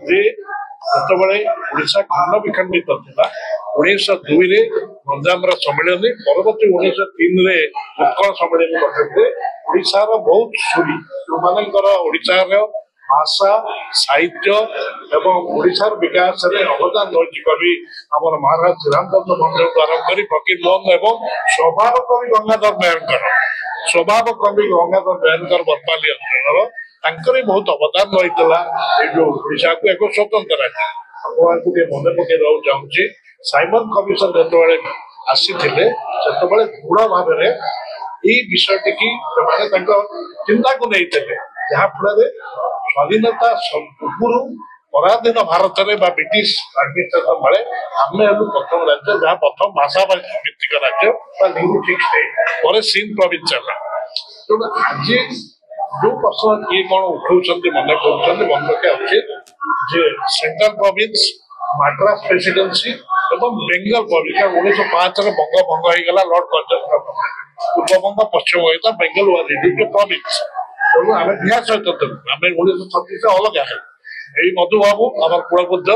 ଯେ ଯେତେବେଳେ ଓଡ଼ିଶା ଖଣ୍ଡ ବିଖଣ୍ଡିତ ଥିଲା 1902 ଗଞ୍ଜାମର ସମ୍ମିଳନୀ ପରବର୍ତ୍ତୀ 1903 ଉତ୍କଳ ସମ୍ମିଳନୀ ଗଠନରେ ଓଡ଼ିଶାର ବହୁତ ସୁରୀ ଯୋଉମାନଙ୍କର ଓଡ଼ିଶାର ଭାଷା ସାହିତ୍ୟ ଏବଂ ଓଡ଼ିଶାର ବିକାଶରେ ଅବଦାନ ରହିଛି କବି ଆମର ମହାରାଜ ଶ୍ରୀରାମଚନ୍ଦ୍ର ଭଞ୍ଜଙ୍କୁ ଆରମ୍ଭ କରି ଫକୀର ମୋହନ ଏବଂ ସ୍ୱଭାବ କବି ଗଙ୍ଗାଧର ମେହେରଙ୍କର ବରପାଲି ଅଞ୍ଚଳର ତାଙ୍କର ବହୁତ ଅବଦାନ ରହିଥିଲା ଏଇ ଯୋଉ ଓଡ଼ିଶାକୁ ଏକ ସ୍ୱତନ୍ତ୍ର ରାଜ୍ୟ। ଆପଣଙ୍କୁ ଟିକେ ମନେ ପକେଇବାକୁ ଚାହୁଁଛି ସାଇମନ କମିଶନ ଯେତେବେଳେ ଆସିଥିଲେ ସେତେବେଳେ ଦୃଢ ଭାବରେ ଏଇ ବିଷୟଟିକି ସେମାନେ ତାଙ୍କ ଚିନ୍ତାକୁ ନେଇଥିଲେ ଯାହାଫଳରେ ସ୍ୱାଧୀନତା ପୂର୍ବରୁ ପରାଧୀନ ଭାରତରେ ବା ବ୍ରିଟିଶ ଆଡମିନିଷ୍ଟ୍ରେସନ ବେଳେ ଆମେ ହେଲୁ ପ୍ରଥମ ରାଜ୍ୟ ଯାହା ପ୍ରଥମ ଭାଷା ଭିତ୍ତିକ ରାଜ୍ୟ ବା ଲିଙ୍ଗୁଇଷ୍ଟିକ ଷ୍ଟେଟ ପରେ ସିନ୍ଧ ପ୍ରୋଭିନ୍ସ ହେଲା। ତେଣୁ ଆଜି ଯୋଉ ପ୍ରଶ୍ନ କିଏ କଣ ଉଠାଉଛନ୍ତି ମନେ କରୁଛନ୍ତି ମନେ ରଖିବା ଉଚିତ ଯେ ସେଣ୍ଟ୍ରାଲ ପ୍ରୋଭିନ୍ସ ମାଡ୍ରାସ ପ୍ରେସିଡେନ୍ସି ଏବଂ ବେଙ୍ଗଲ ପ୍ରୋଭିନ୍ସ 1905 ବଙ୍ଗ ଭଙ୍ଗ ହେଇଗଲା ଲର୍ଡ କର୍ଜନଙ୍କ ପୂର୍ବବଙ୍ଗ ପଶ୍ଚିମବଙ୍ଗ ହେଇଥିଲା ବେଙ୍ଗଲ ୱାଜ ରିଡ୍ୟୁସ୍ଡ ଟୁ ପ୍ରୋଭିନ୍ସ। ତେଣୁ ଆମେ ବିହାର ସହିତ ଆମେ 1936 ଅଲଗା ହେଲୁ। ଏଇ ମଧୁବାବୁ ଆମର କୁଳବୁଦ୍ଧ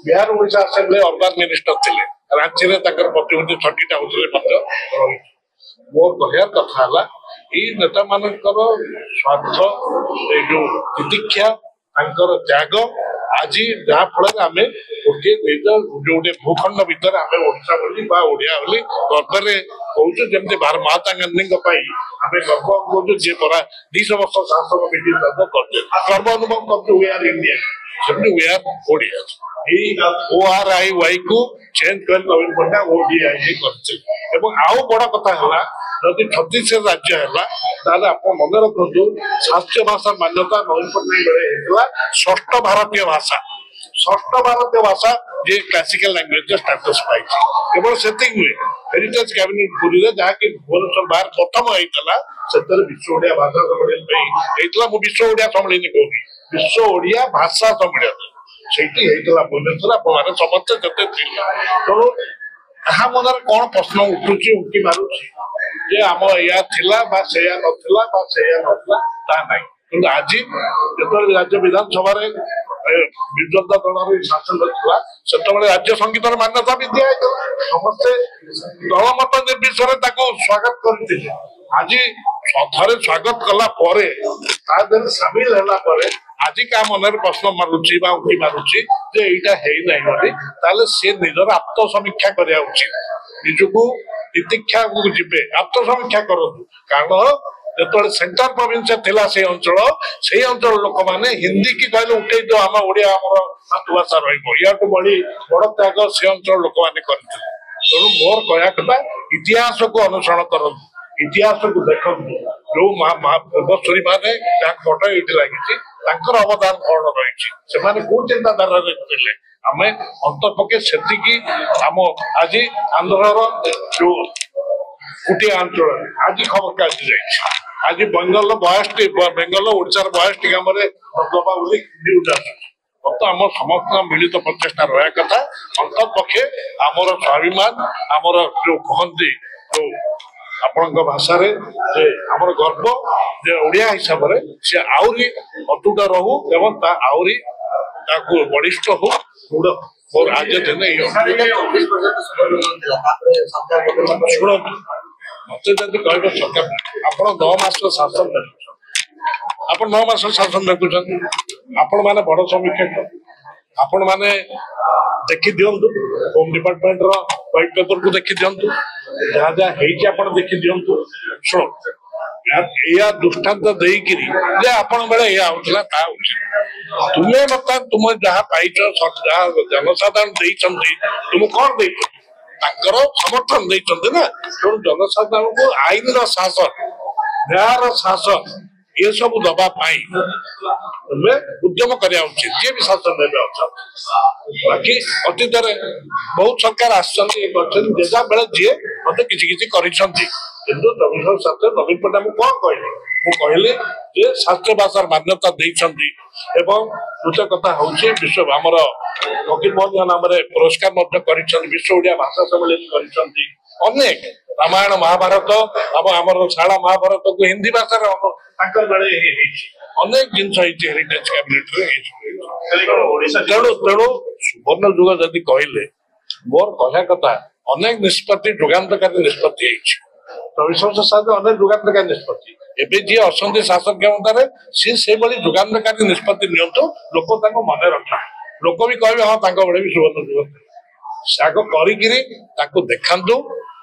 Bihar Odisha assembly urban minister ଥିଲେ ରାଞ୍ଚିରେ ତାଙ୍କର ପ୍ରତିନିଧି 6ଟି ହାଉସରେ ମଧ୍ୟ ରହିଛି। ମୋର କହିବାର କଥା ହେଲା ଏଇ ନେତା ମାନଙ୍କର ସ୍ୱାର୍ଥ ଏଇ ଯୋଉ ତିତିକ୍ଷା ତାଙ୍କର ତ୍ୟାଗ ଆଜି ଯାହା ଫଳରେ ଆମେ ଗୋଟିଏ ନିଜ ଯୋଉଟେ ଭୂଖଣ୍ଡ ଭିତରେ ଆମେ ଓଡ଼ିଶା ବୋଲି ବା ଓଡ଼ିଆ ବୋଲି ଗର୍ବରେ କହୁଛୁ ଯେମିତି ମହାତ୍ମା ଗାନ୍ଧୀଙ୍କ ପାଇଁ ଆମେ ଗର୍ବ କରୁଛୁ ଯିଏ ପରା 200 ବର୍ଷ ଶାସନ ବ୍ରିଟିଶ କରୁଛେ ଗର୍ବ ଅନୁଭବ କରୁଛୁ we are Indian ସେମିତି we are ଓଡ଼ିଆ। ଏଇ ORIY କୁ ଚେଞ୍ଜ କରି ନବୀନ ପଟ୍ଟନାୟକ ODI କରିଥିଲେ ଏବଂ ଆଉ ବଡ କଥା ହେଲା ଯଦି 36 ରାଜ୍ୟ ହେଲା ତାହେଲେ ଆପଣ ମନେ ରଖନ୍ତୁ ଶାସ୍ତ୍ରୀୟ ଭାଷା ମାନ୍ୟତା ନବୀନ ପଟ୍ଟନାୟକ ବେଳେ ହେଇଥିଲା ଷଷ୍ଠ ଭାରତୀୟ ଭାଷା ଯେ କ୍ଲାସିକାଲ ଲାଙ୍ଗୁଏଜ ଷ୍ଟାଟସ ପାଇଛି। କେବଳ ସେତିକି ନୁହେଁ ହେରିଟେଜ କ୍ୟାବିନେଟ ପୁରୀରେ ଯାହାକି ଭୁବନେଶ୍ୱର ବାହାର ପ୍ରଥମ ହେଇଥିଲା ସେଥିରେ ବିଶ୍ୱ ଓଡ଼ିଆ ଭାଷା ସମ୍ମିଳନୀ ପାଇଁ ହେଇଥିଲା। ମୁଁ ବିଶ୍ୱ ଓଡ଼ିଆ ସମ୍ମିଳନୀ କହୁନି ବିଶ୍ୱ ଓଡ଼ିଆ ଭାଷା ସମ୍ମିଳନୀ ସେଇଠି ହେଇଥିଲା ଭୁବନେଶ୍ୱର ଆପଣମାନେ ସମସ୍ତେ ଯେତେ ଥିଲେ। ତେଣୁ କାହା ମନରେ କଣ ପ୍ରଶ୍ନ ଉଠୁଛି ଉଙ୍କି ମାରୁଛି ଯେ ଆମ ଏଇଆ ଥିଲା ବା ସେଇଆ ନଥିଲା ତାହା ନାହିଁ। କିନ୍ତୁ ଆଜି ଯେତେବେଳେ ରାଜ୍ୟ ବିଧାନସଭାରେ ବିରୋଧୀ ଦଳର ଶାସନ ଥିଲା ସେତେବେଳେ ରାଜ୍ୟ ସଙ୍ଗୀତର ମାନ୍ୟତା ବି ଦିଆଯାଇଥିଲା ସମସ୍ତେ ଦଳମତ ନିର୍ବିଶେଷରେ ତାକୁ ସ୍ୱାଗତ କରିଥିଲେ। ଆଜି ଥରେ ସ୍ୱାଗତ କଲା ପରେ ତା ଦେହରେ ସାମିଲ ହେଲା ପରେ ଆଜି କାହା ମନରେ ପ୍ରଶ୍ନ ମାରୁଛି ବା ଉଙ୍କି ମାରୁଛି ଯେ ଏଇଟା ହେଇନାହିଁ ବୋଲି ତାହେଲେ ସେ ନିଜର ଆତ୍ମସମୀକ୍ଷା କରିବା ଉଚିତ। ନିଜକୁ ତିତିକ୍ଷାକୁ ଯିବେ ଆତ୍ମସମୀକ୍ଷା କରନ୍ତୁ କାରଣ ଯେତେବେଳେ ସେଣ୍ଟ୍ରାଲ ପ୍ରୋଭିନ୍ସ ଥିଲା ସେଇ ଅଞ୍ଚଳ ଲୋକମାନେ ହିନ୍ଦୀ କି କହିଲେ ଉଠେଇ ଦିଅ ଆମ ଓଡ଼ିଆ ଆମର ମାତୃଭାଷା ରହିବ ୟାଠୁ ବଡ ତ୍ୟାଗ ସେ ଅଞ୍ଚଳ ଲୋକମାନେ କରିଥିଲେ। ତେଣୁ ମୋର କହିବା କଥା ଇତିହାସକୁ ଅନୁସରଣ କରନ୍ତୁ ଇତିହାସକୁ ଦେଖନ୍ତୁ ଯୋଉ ପୂର୍ବଶ୍ରୀ ମାନେ ଯାହା ଫଟୋ ଏଇଠି ଲାଗିଛି ତାଙ୍କର ଅବଦାନ କଣ ରହିଛି ସେମାନେ କୋଉ ଚିନ୍ତାଧାରାରେ ଥିଲେ ଆମେ ଅନ୍ତପକ୍ଷେ ସେତିକି ଆମ ଆଜି ଆନ୍ଧ୍ରର ଯୋଉ କୁଟିଆ ଅଞ୍ଚଳରେ ଆଜି ଖବରକାଗଜ ଯାଇଛି ଆଜି ବେଙ୍ଗଲର 82 ଓଡ଼ିଶାର 62 ଗ୍ରାମରେ ଦବା ବୋଲି ନ୍ୟୁଜ ଆସୁଛି। ଆମ ସମସ୍ତଙ୍କ ମିଳିତ ପ୍ରଚେଷ୍ଟା ରହିବା କଥା ଅନ୍ତପକ୍ଷେ ଆମର ସ୍ୱାଭିମାନ ଆମର ଯୋଉ କହନ୍ତି ଯୋଉ ଆପଣଙ୍କ ଭାଷାରେ ଯେ ଆମର ଗର୍ବ ଯେ ଓଡ଼ିଆ ହିସାବରେ ସେ ଆହୁରି ଅତୁଟ ରହୁ ଏବଂ ତା ଆହୁରି ତାକୁ ବଳିଷ୍ଠ ହଉ ଦୃଢ଼ ମୋର ଆଜି ଦିନେ ଶୁଣନ୍ତୁ ମତେ ଯଦି କହିବ ସରକାର ଆପଣ 9 ମାସର ଶାସନ ଦେଖୁଛନ୍ତି ଆପଣ 9 ମାସର ଶାସନ ଦେଖୁଛନ୍ତି ଆପଣ ମାନେ ବଡ ସମୀକ୍ଷା ଆପଣ ମାନେ ଦେଖି ଦିଅନ୍ତୁ ହୋମ ଡିପାର୍ଟମେଣ୍ଟର ହ୍ୱାଇଟ ପେପରକୁ ଦେଖି ଦିଅନ୍ତୁ ଯାହା ଯାହା ହେଇଛି ଆପଣ ଦେଖି ଦିଅନ୍ତୁ। ଶୁଣ ଏଇଆ ଦୃଷ୍ଟାନ୍ତ ଦେଇକିରି ଯେ ଆପଣ ବେଳେ ଏଇଆ ହଉଥିଲା ତାହା ହଉଛି ତୁମେ ବର୍ତ୍ତମାନ ତୁମେ ଯାହା ପାଇଛ ଯାହା ଜନସାଧାରଣ ଦେଇଛନ୍ତି ତୁମକୁ କଣ ଦେଇଛନ୍ତି ତାଙ୍କର ସମର୍ଥନ ଦେଇଛନ୍ତି ନା। ତେଣୁ ଜନସାଧାରଣଙ୍କୁ ଆଇନର ଶାସନ ନ୍ୟାୟର ଶାସନ ଏସବୁ ଦବା ପାଇଁ ତୁମେ ଉଦ୍ୟମ କରିବା ଉଚିତ ଯିଏ ବି ଶାସନ ଦେବେ ଅଛନ୍ତି। ବାକି ଅତୀତରେ ବହୁତ ସରକାର ଆସିଛନ୍ତି କରିଛନ୍ତି ଯେଝା ବେଳେ ଯିଏ ମତେ କିଛି କିଛି କରିଛନ୍ତି କିନ୍ତୁ ନବୀନ ପଟ୍ଟନାୟକ କଣ କହିଲି ମୁଁ କହିଲି ଯେ ଶାସ୍ତ୍ରୀୟ ଭାଷାର ମାନ୍ୟତା ଦେଇଛନ୍ତି ଏବଂ ଦ୍ୱିତୀୟ କଥା ହଉଛି ବିଶ୍ୱ ଆମର ଫକୀର ମୋହନ ନାମରେ ପୁରସ୍କାର ମଧ୍ୟ କରିଛନ୍ତି ବିଶ୍ୱ ଓଡ଼ିଆ ଭାଷା ସମ୍ମିଳନୀ କରିଛନ୍ତି ଅନେକ ରାମାୟଣ ମହାଭାରତ ଆମର ଶାଳା ମହାଭାରତକୁ ହିନ୍ଦୀ ଭାଷାରେ ତାଙ୍କର ବେଳେ ହେଇଛି ଅନେକ ଜିନିଷ ହେଇଛି ହେରିଟେଜ କ୍ୟାବିନେଟରେ ହେଇଛି। ତେଣୁ ତେଣୁ ସୁବର୍ଣ୍ଣ ଯୁଗ ଯଦି କହିଲେ ମୋର କହିବା କଥା ଅନେକ ନିଷ୍ପତ୍ତି ଯୁଗାନ୍ତକାରୀ ନିଷ୍ପତ୍ତି ହେଇଛି ରବିଶଙ୍କର ସାହେବ ଅନେକ ଯୁଗାନ୍ତକାରୀ ନିଷ୍ପତ୍ତି ଏବେ ଯିଏ ଅଛନ୍ତି ଶାସନ କ୍ଷମତାରେ ସିଏ ସେଇଭଳି ଯୁଗାନ୍ତକାରୀ ନିଷ୍ପତ୍ତି ନିଅନ୍ତୁ ଲୋକ ତାଙ୍କୁ ମନେ ରଖ ଲୋକ ବି କହିବେ ହଁ ତାଙ୍କ ବେଳେ ବି ସୁବର୍ଣ୍ଣ ଯୁଗ ସେ ଆଗ କରିକିରି ତାକୁ ଦେଖାନ୍ତୁ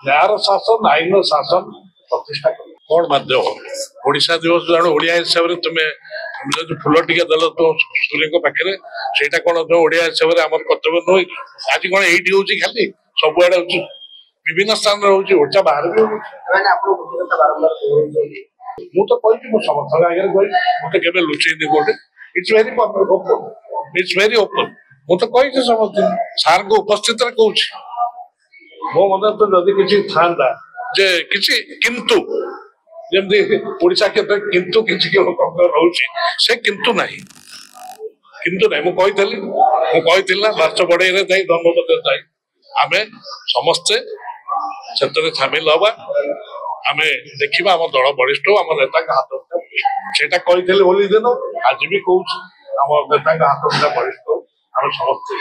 ନ୍ୟାୟର ଶାସନ ଆଇନର ଶାସନ ପ୍ରତିଷ୍ଠା କର କଣ ମାଧ୍ୟମ ଓଡିଶା ଦିବସ ଜାଣୁ ଓଡିଆ ହିସାବରେ ତୁମେ ଯଦି ଫୁଲ ଟିକେ ଦେଲ ତ ସୂର୍ଯ୍ୟଙ୍କ ପାଖରେ ସେଇଟା କଣ ତମ ଓଡିଆ ହିସାବରେ ଆମର କର୍ତ୍ତବ୍ୟ ନୁହେଁ କି ଆଜି କଣ ଏଇଠି ହଉଛି ଖାଲି ସବୁଆଡେ ହଉଛି ବିଭିନ୍ନ ସ୍ଥାନରେ ହଉଛି ଓଡିଶା ବାହାରେ ବି ହଉଛି ମୁଁ ତ କହିଛି ମୋ ସମସ୍ତଙ୍କ ଆଗରେ କହିଛି ମୁଁ ତ କେବେ ଲୁଚେଇନି କୋଉଠି it's very open it's very open ମୁଁ ତ କହିଛି ସମସ୍ତେ ସାର୍ଙ୍କ ଉପସ୍ଥିତିରେ କହୁଛି ମୋ ମନରେ ତ ଯଦି କିଛି ଥାନ୍ତା ଯେ କିଛି କିନ୍ତୁ ଯେମିତି ଓଡିଶା କ୍ଷେତ୍ରରେ କିନ୍ତୁ କିଛି ଲୋକଙ୍କର ରହୁଛି ସେ କିନ୍ତୁ ନାହିଁ ମୁଁ କହିଥିଲି ନା ମାର୍ଚ୍ଚ ବଢେଇରେ ଯାଇ ଧର୍ମପଦରେ ଯାଇ ଆମେ ସମସ୍ତେ ସେଥିରେ ସାମିଲ ହବା ଆମେ ଦେଖିବା ଆମ ଦଳ ବରିଷ୍ଠ ଆମ ନେତାଙ୍କ ହାତ ସେଇଟା କହିଥିଲି ହୋଲି ଦିନ ଆଜି ବି କହୁଛି ଆମ ନେତାଙ୍କ ହାତ ବରିଷ୍ଠ ଆମେ ସମସ୍ତେ